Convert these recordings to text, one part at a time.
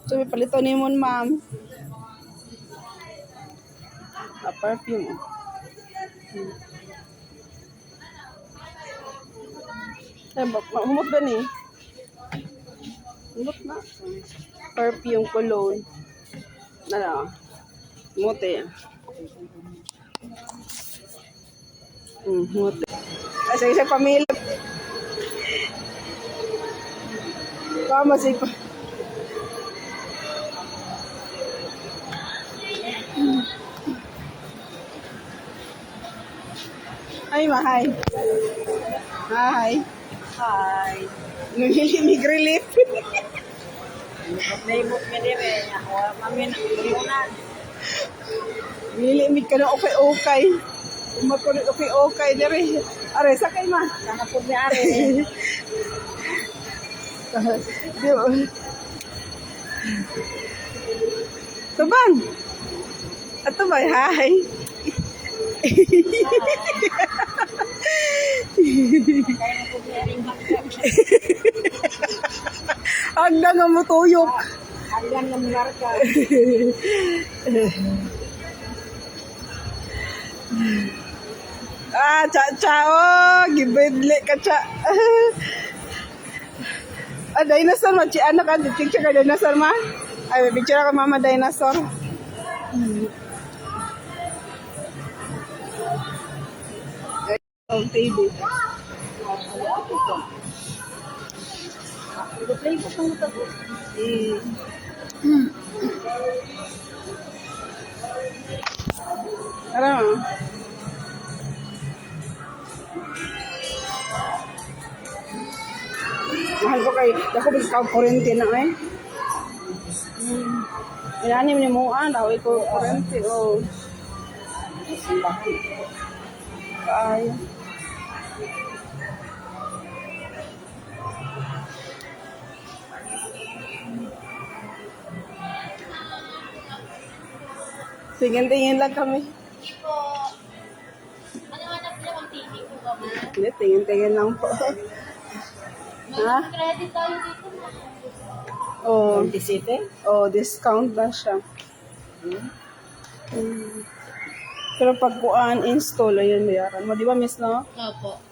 So, may palito ni mo, ma'am. Perfume. Ay, humot ba ni? Humot na. Perfume, cologne. Ano? Humot eh. Humot eh. Kasi isang pamilya. Kama si pa. Ay, mahay. Hi. Hi. Namili relief. Naibot ka din eh. Ako, mami, nakuliunan. Mili mig ka na okay. Umakulit okay diri. Are sakay ma. Nakapod ni Ari. Di ba? Tabang. Ato ba? Hi. Kaya nakapod ni Ari bakit. Agda nga mo tuyok. Hanggang ng marka. Cha, gibedle ka cha. Dinosaur ma, anak ka, picture ka dinosaur ma? Ay, may picture ka mama dinosaur. Oh, TV. Play ko kung ito. Ano? Mahal ko kay, ako bigkaw kurente na eh. Inanim ni mo daw ko kurente oh. Kaya. Tingin-tingin lang kami. Hindi po. Ano hanap niyo ang TV ko ba, ma? Hindi, tingin-tingin lang po. Ha? Credit tayo dito, ma. Oh, 27? oh, discount na siya. Pero pag kuan install, ayun, bayaran mo. Di ba, miss, no? Opo.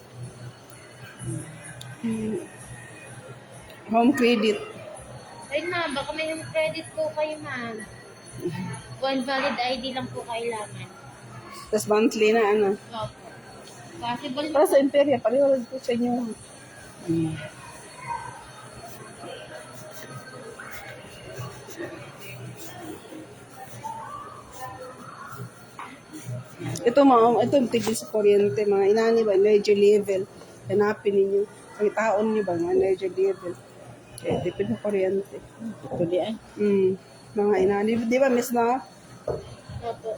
Home credit. Ayun, ma. Baka may credit po kayo, ma. One valid ID lang po kailangan. Tapos monthly na, ano. Opo. Possible Para sa Imperia, paliwanag ko sa inyo. Ito ito tigil sa kuryente, mga inani ba, energy level. Hanapin ninyo. Ang taon nyo ba, mga energy level. Depende sa kuryente. Ito di ay. Mga inani, di ba, miss na? Opo.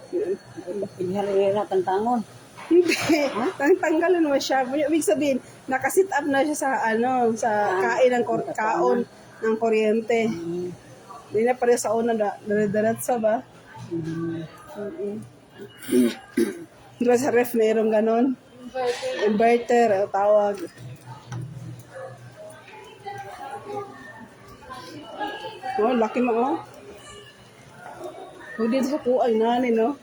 Pinihali na tantangon. Hindi. Tanggalan mo siya. Ibig sabihin, nakasit up na siya sa, sa kain ng kaon ng kuryente. Hindi na pala sa una, dadaratsa ba? Diba sa ref, mayroong ganon? Inverter, tawag. Oh, laki mo, oh. Hindi sa kuay, nani, no?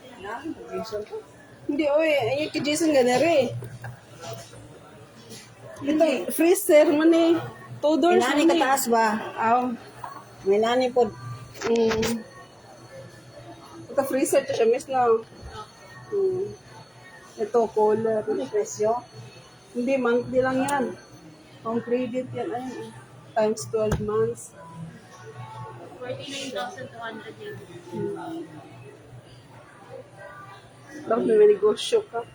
Hindi, oy, ayun kay Jason ganere. Ito, freezer man eh. 2 doors Minani man eh. kataas ba? Aw. Minani po. Ito freezer to siya, miss na. Ito, cooler. Ano yung presyo? Hindi, monthly lang yan. Home credit yan, ayun. Times 12 months. 49,200 yun. Dapat may negosyo ka.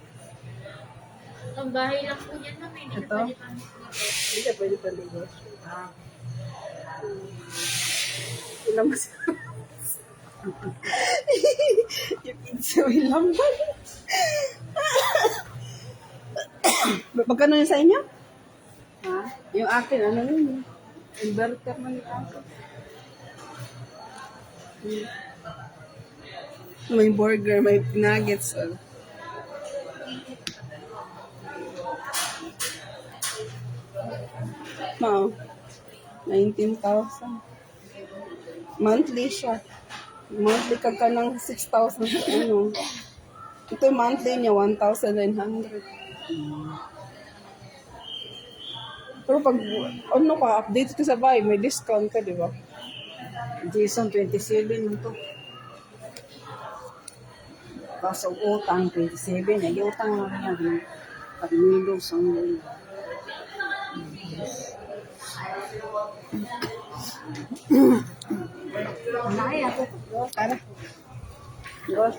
Ang bahay lang po yan, ma. Hindi Ito? na pwede pa. Hindi, pwede pa negosyo. Ilang mas... Yung pizza, may lamban. Magkano yun sa inyo? Ha? Yung akin, ano yun? Inverter man yung akin. May burger, may nuggets. Mao. 19,000. Monthly siya. Monthly ka ng 6,000 sa ano. Ito yung monthly niya, 1,900. Pero pag ano ka, update ka sa buy, may discount ka, di ba? Jason 27 ito. Kaso utang 27. Ay utang na niya. Pagmilo sa mga. Ay, ako. Tara.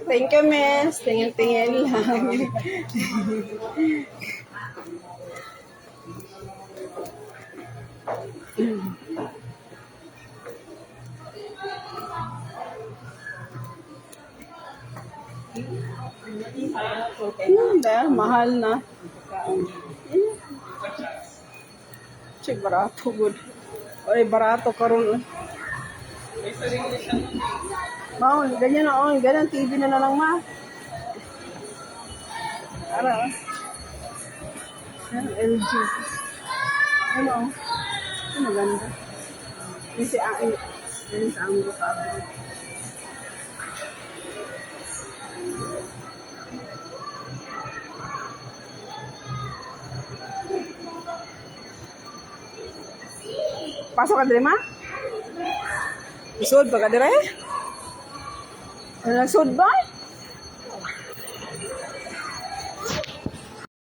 Thank you, miss. Tingin-tingin lang. Dahil mahal na. Che, barato good. Oy, barato karon. Maon, ganyan na, oh, ganyan TV na lang ma. Ara. LG. Ano? Ano maganda? Yung si Ain. Yung sa Anggo Cabro. Pasok ka dire ma? Isod pa ka dire? Ano, nagsud ba?